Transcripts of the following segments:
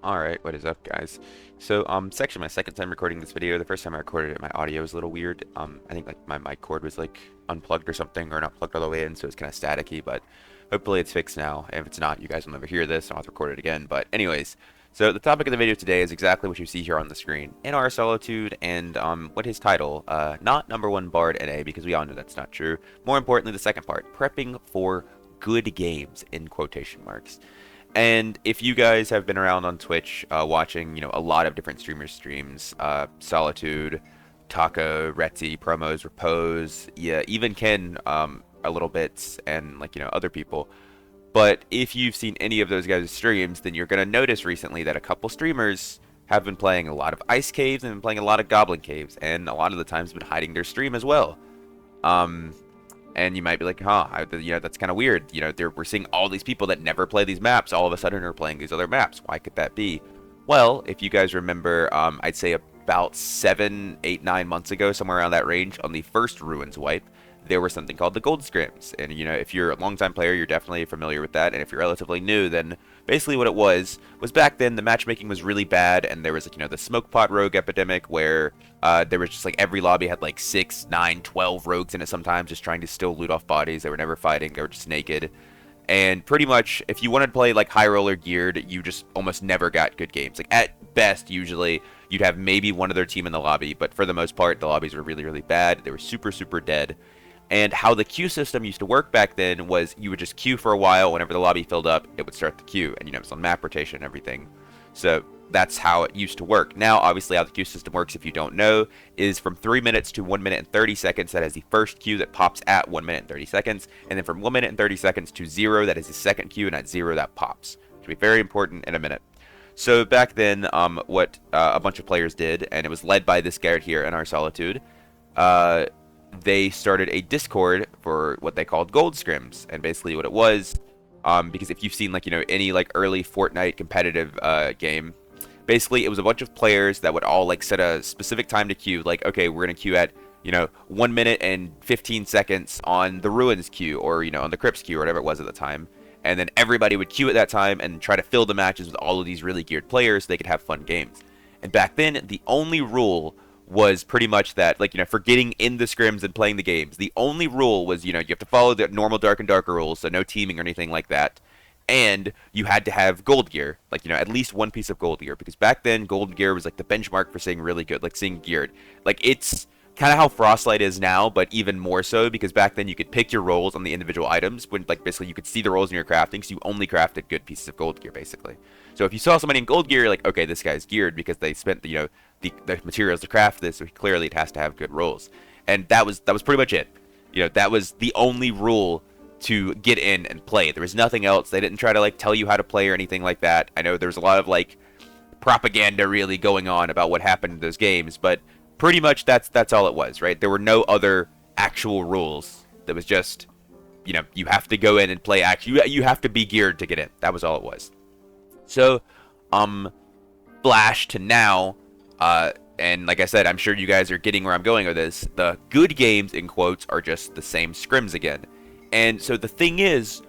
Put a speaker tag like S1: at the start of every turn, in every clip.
S1: Alright, what is up, guys? So, it's actually my second time recording this video. The first time I recorded it, my audio was a little weird. I think, like, my mic cord was, like, unplugged or something, or not plugged all the way in, so it's kind of staticky, but hopefully it's fixed now. And if it's not, you guys will never hear this, I'll have to record it again. But anyways, so the topic of the video today is exactly what you see here on the screen. In our Solitude, and, what his title, not #1 Bard NA, because we all know that's not true. More importantly, the second part, prepping for good games, in quotation marks. And if you guys have been around on Twitch watching, a lot of different streamers' streams, Solitude, Taka, Retzi, Promos, Repose, yeah, even Ken a little bit, and other people. But if you've seen any of those guys' streams, then you're gonna notice recently that a couple streamers have been playing a lot of Ice Caves and been playing a lot of Goblin Caves, and a lot of the times been hiding their stream as well. Um, and you might be like, that's kind of weird. We're seeing all these people that never play these maps all of a sudden are playing these other maps. Why could that be? Well, if you guys remember, I'd say about 7, 8, 9 months ago, somewhere around that range, on the first Ruins wipe, there was something called the Gold Scrims. And, if you're a longtime player, you're definitely familiar with that. And if you're relatively new, then basically what it was back then the matchmaking was really bad, and there was, the smoke pot rogue epidemic where there was just every lobby had 6, 9, 12 rogues in it sometimes, just trying to still loot off bodies. They were never fighting, they were just naked. And pretty much, if you wanted to play high roller geared, you just almost never got good games. At best, usually, you'd have maybe one other team in the lobby, but for the most part, the lobbies were really, really bad. They were super, super dead. And how the queue system used to work back then was you would just queue for a while. Whenever the lobby filled up, it would start the queue. And, it's on map rotation and everything. So that's how it used to work. Now, obviously, how the queue system works, if you don't know, is from 3 minutes to 1 minute and 30 seconds. That is the first queue that pops at 1 minute and 30 seconds. And then from 1 minute and 30 seconds to 0, that is the second queue. And at 0, that pops. Which will be very important in a minute. So back then, what a bunch of players did, and it was led by this guy here in our Solitude, they started a Discord for what they called Gold Scrims. And basically what it was, because if you've seen any early Fortnite competitive game, basically it was a bunch of players that would all set a specific time to queue. Okay, we're gonna queue at 1 minute and 15 seconds on the Ruins queue, or on the Crypts queue, or whatever it was at the time. And then everybody would queue at that time and try to fill the matches with all of these really geared players so they could have fun games. And back then, the only rule was pretty much that, for getting in the scrims and playing the games, the only rule was, you have to follow the normal Dark and Darker rules, so no teaming or anything like that. And you had to have gold gear, at least one piece of gold gear, because back then, gold gear was, the benchmark for saying really good, seeing geared. It's kind of how Frostlight is now, but even more so, because back then you could pick your rolls on the individual items, when, basically you could see the rolls in your crafting, so you only crafted good pieces of gold gear, basically. So if you saw somebody in gold gear, you're like, okay, this guy's geared because they spent, the materials to craft this, so clearly it has to have good rolls. And that was pretty much it. That was the only rule to get in and play. There was nothing else. They didn't try to tell you how to play or anything like that. I know there was a lot of propaganda really going on about what happened in those games, but pretty much that's all it was, right? There were no other actual rules. That was just, you have to go in and play you have to be geared to get in. That was all it was. So, flash to now, and like I said, I'm sure you guys are getting where I'm going with this. The good games, in quotes, are just the same scrims again. And so the thing is,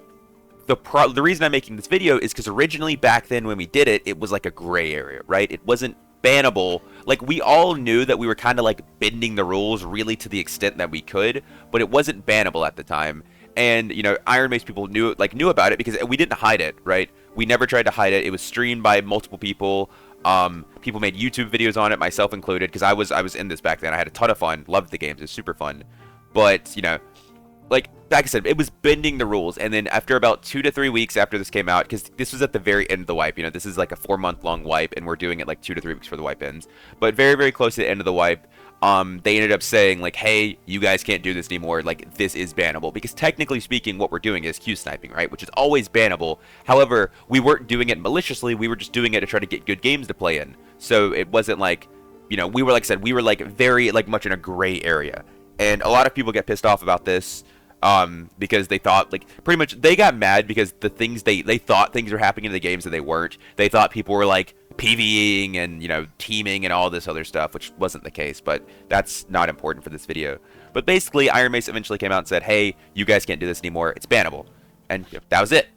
S1: the reason I'm making this video is because originally back then when we did it, it was a gray area, right? It wasn't bannable. We all knew that we were kind of bending the rules really to the extent that we could, but it wasn't bannable at the time. And, ironmace people knew about it because we didn't hide it, right? We never tried to hide it. It was streamed by multiple people. People made YouTube videos on it, myself included, because I was in this back then. I had a ton of fun. Loved the games. It was super fun. But, like I said, it was bending the rules. And then after about 2 to 3 weeks after this came out, because this was at the very end of the wipe, this is a 4-month-long wipe, and we're doing it 2 to 3 weeks before the wipe ends. But very, very close to the end of the wipe, they ended up saying hey, you guys can't do this anymore. This is bannable, because technically speaking, what we're doing is queue sniping, right? Which is always bannable. However, we weren't doing it maliciously. We were just doing it to try to get good games to play in. So it wasn't we were, like I said, we were very much in a gray area. And a lot of people get pissed off about this. Because they thought, pretty much, they got mad because the things they thought things were happening in the games that they weren't. They thought people were, PvEing and, teaming and all this other stuff, which wasn't the case, but that's not important for this video. But basically, ironmace eventually came out and said, hey, you guys can't do this anymore. It's bannable. And that was it.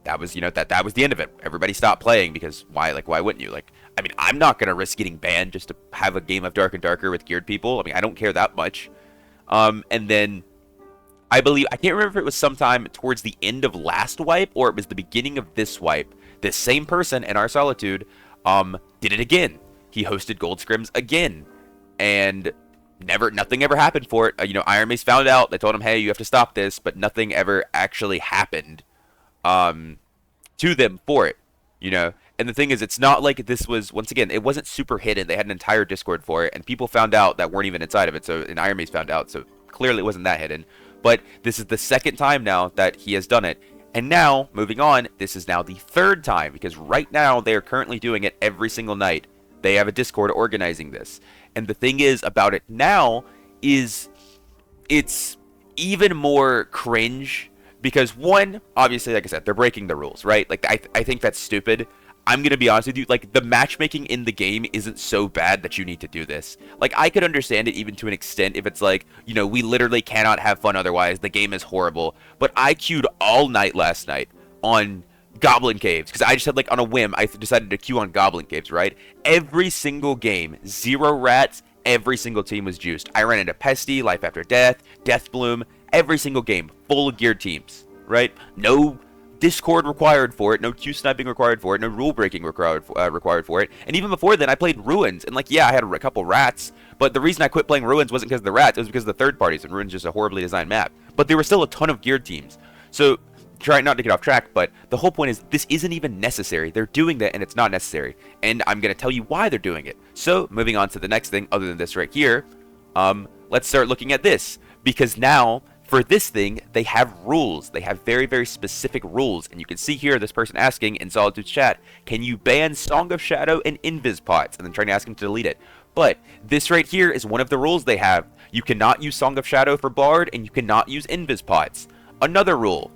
S1: that was, that was the end of it. Everybody stopped playing because why wouldn't you? Like, I mean, I'm not gonna risk getting banned just to have a game of Dark and Darker with geared people. I mean, I don't care that much. And then I can't remember if it was sometime towards the end of last wipe or it was the beginning of this wipe. This same person in our Solitude, did it again. He hosted gold scrims again, and nothing ever happened for it. Ironmace found out. They told him, hey, you have to stop this, but nothing ever actually happened, to them for it, And the thing is, it's not like this was, once again, it wasn't super hidden. They had an entire Discord for it, and people found out that weren't even inside of it. So, and Ironmace found out, so clearly it wasn't that hidden. But this is the second time now that he has done it. And now, moving on, this is now the third time, because right now they are currently doing it every single night. They have a Discord organizing this. And the thing is about it now is it's even more cringe because, one, obviously, like I said, they're breaking the rules, right? Like, I think that's stupid. I'm going to be honest with you, like, the matchmaking in the game isn't so bad that you need to do this. Like, I could understand it even to an extent if it's like, we literally cannot have fun otherwise, the game is horrible. But I queued all night last night on Goblin Caves, because I just had, like, on a whim, I decided to queue on Goblin Caves, right? Every single game, 0 rats, every single team was juiced. I ran into Pesty, Life After Death, Death Bloom, every single game, full of geared teams, right? No Discord required for it, no Q sniping required for it, no rule breaking required for it. And even before then, I played Ruins, and like, yeah, I had a couple rats, but the reason I quit playing Ruins wasn't because of the rats, it was because of the third parties, and Ruins is just a horribly designed map. But there were still a ton of geared teams. So, try not to get off track, but the whole point is this isn't even necessary. They're doing that, and it's not necessary. And I'm going to tell you why they're doing it. So, moving on to the next thing, other than this right here, let's start looking at this. Because now, for this thing, they have rules. They have very, very specific rules. And you can see here this person asking in Solitude's chat, can you ban Song of Shadow and Invis pots? And then trying to ask him to delete it. But this right here is one of the rules they have. You cannot use Song of Shadow for Bard, and you cannot use Invis pots. Another rule.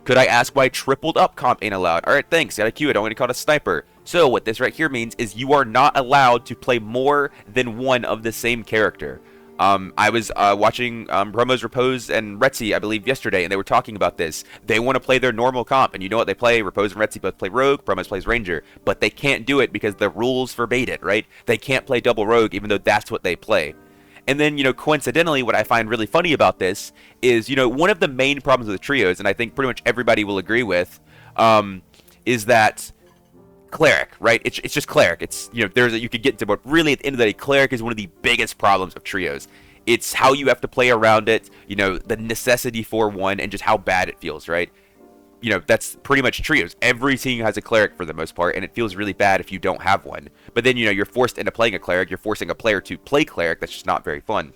S1: Could I ask why tripled up comp ain't allowed? Alright, thanks. Gotta queue it. I'm gonna call it a sniper. So what this right here means is you are not allowed to play more than one of the same character. I was watching Romo's Repose and Retzi, I believe, yesterday, and they were talking about this. They want to play their normal comp, and you know what they play? Repose and Retzi both play Rogue, Promos plays Ranger, but they can't do it because the rules forbade it, right? They can't play double Rogue, even though that's what they play. And then, coincidentally, what I find really funny about this is, one of the main problems with the trios, and I think pretty much everybody will agree with, is that Cleric, right? It's just Cleric. It's, you could get to, but really at the end of the day, Cleric is one of the biggest problems of trios. It's how you have to play around it, the necessity for one, and just how bad it feels, right? That's pretty much trios. Every team has a Cleric for the most part, and it feels really bad if you don't have one. But then, you're forced into playing a Cleric. You're forcing a player to play Cleric. That's just not very fun.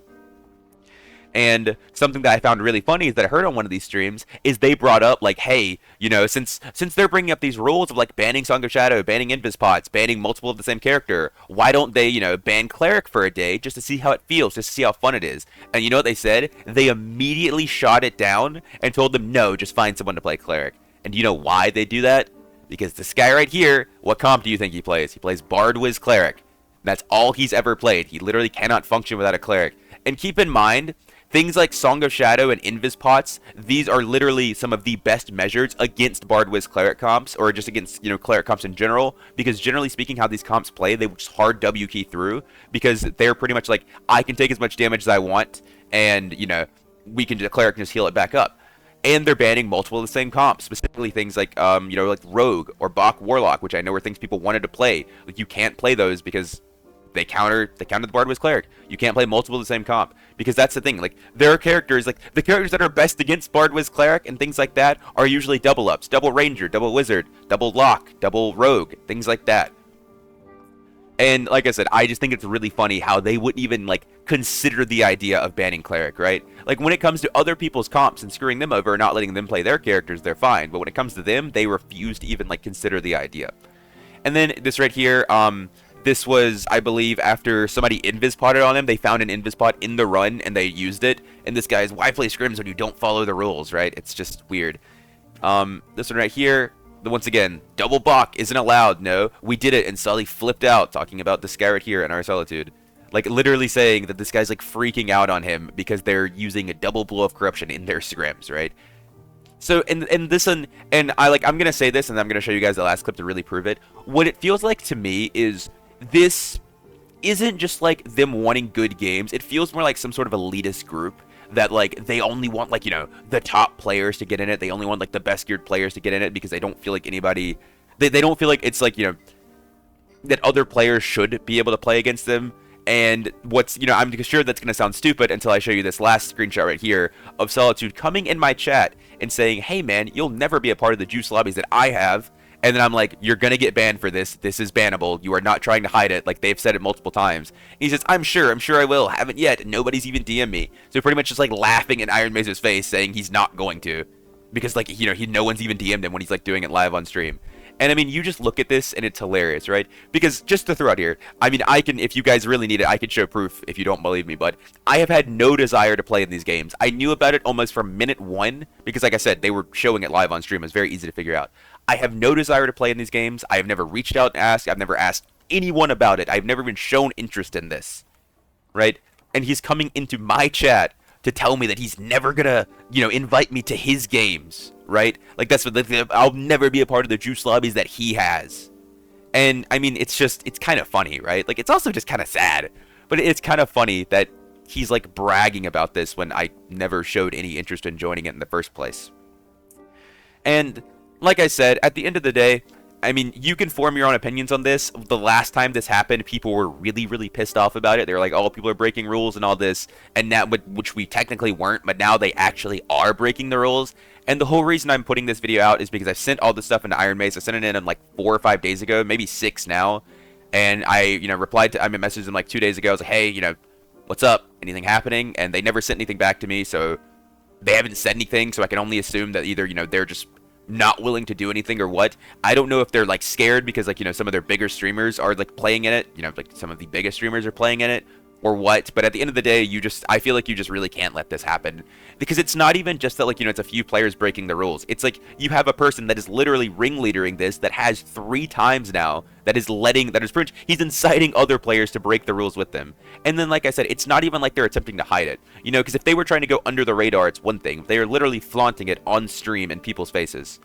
S1: And something that I found really funny is that I heard on one of these streams is they brought up, like, hey, since they're bringing up these rules of, like, banning Song of Shadow, banning Invis pots, banning multiple of the same character, why don't they, ban Cleric for a day just to see how it feels, just to see how fun it is? And you know what they said? They immediately shot it down and told them, no, just find someone to play Cleric. And do you know why they do that? Because this guy right here, what comp do you think he plays? He plays Bard Wiz Cleric. That's all he's ever played. He literally cannot function without a Cleric. And keep in mind, things like Song of Shadow and Invis pots, these are literally some of the best measures against Bard Wiz Cleric comps, or just against, Cleric comps in general, because generally speaking, how these comps play, they just hard W key through, because they're pretty much like, I can take as much damage as I want, and, the Cleric can just heal it back up. And they're banning multiple of the same comps, specifically things like, like Rogue or Bach Warlock, which I know are things people wanted to play. Like, you can't play those because they counter the Bard Wiz Cleric. You can't play multiple of the same comp. Because that's the thing, like, there are characters, like, the characters that are best against Bard Wiz Cleric and things like that are usually double ups. Double Ranger, double Wizard, double Lock, double Rogue, things like that. And like I said, I just think it's really funny how they wouldn't even, like, consider the idea of banning Cleric, right? Like, when it comes to other people's comps and screwing them over and not letting them play their characters, they're fine. But when it comes to them, they refuse to even, like, consider the idea. And then this right here, this was, I believe, after somebody Invis potted on him. They found an Invis pot in the run, and they used it. And this guy's, why play scrims when you don't follow the rules, right? It's just weird. This one right here, once again, double Bach isn't allowed. No, we did it, and Sully flipped out, talking about this guy right here in our Solitude. Like, literally saying that this guy's, like, freaking out on him because they're using a double Blow of Corruption in their scrims, right? So in this one, and I'm gonna say this, and I'm gonna show you guys the last clip to really prove it. What it feels like to me is this isn't just like them wanting good games. It feels more like some sort of elitist group that like they only want like, you know, the top players to get in it. They only want like the best geared players to get in it because they don't feel like anybody they don't feel like it's like, you know, that other players should be able to play against them. And what's, you know, I'm sure that's going to sound stupid until I show you this last screenshot right here of Solitude coming in my chat and saying, hey man, you'll never be a part of the juice lobbies that I have. And then I'm like, you're going to get banned for this. This is bannable. You are not trying to hide it. Like they've said it multiple times. And he says, I'm sure I will. Haven't yet. Nobody's even DM me. So pretty much just like laughing in ironmace's face saying he's not going to. Because like, you know, no one's even DM'd him when he's like doing it live on stream. And I mean, you just look at this and it's hilarious, right? Because just to throw out here, I mean, I can, if you guys really need it, I can show proof if you don't believe me, but I have had no desire to play in these games. I knew about it almost from minute one because, like I said, they were showing it live on stream. It was very easy to figure out. I have no desire to play in these games. I have never reached out and asked. I've never asked anyone about it. I've never been shown interest in this, right? And he's coming into my chat to tell me that he's never gonna, you know, invite me to his games, right? Like that's what I'll never be a part of the juice lobbies that he has. And I mean, it's kind of funny, right? Like it's also just kind of sad, but it's kind of funny that he's like bragging about this when I never showed any interest in joining it in the first place. And like I said, at the end of the day, I mean, you can form your own opinions on this. The last time this happened, people were really, really pissed off about it. They were like, oh, people are breaking rules and all this. And now, which we technically weren't, but now they actually are breaking the rules. And the whole reason I'm putting this video out is because I sent all this stuff into ironmace. I sent it in like 4 or 5 days ago, maybe 6 now. And I, you know, I messaged them like 2 days ago. I was like, hey, you know, what's up? Anything happening? And they never sent anything back to me. So they haven't said anything. So I can only assume that either, you know, they're just not willing to do anything or what. I don't know if they're like scared because like, you know, some of their bigger streamers are like playing in it, you know, like some of the biggest streamers are playing in it or what. But at the end of the day, I feel like you just really can't let this happen because it's not even just that like, you know, it's a few players breaking the rules. It's like you have a person that is literally ringleadering this that has 3 times now he's inciting other players to break the rules with them. And then like I said, it's not even like they're attempting to hide it, you know, because if they were trying to go under the radar, it's one thing. They are literally flaunting it on stream in people's faces.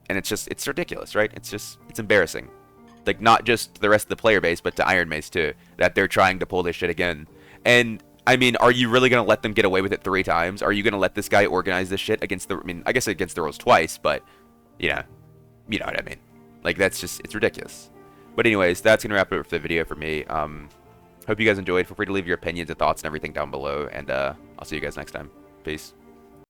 S1: And it's ridiculous, right? It's embarrassing. Like, not just the rest of the player base, but to ironmace too, that they're trying to pull this shit again. And I mean, are you really going to let them get away with it 3 times? Are you going to let this guy organize this shit against the, I mean, I guess against the rules twice, but, you know what I mean. Like, it's ridiculous. But anyways, that's going to wrap it up for the video for me. Hope you guys enjoyed. Feel free to leave your opinions and thoughts and everything down below, and I'll see you guys next time. Peace.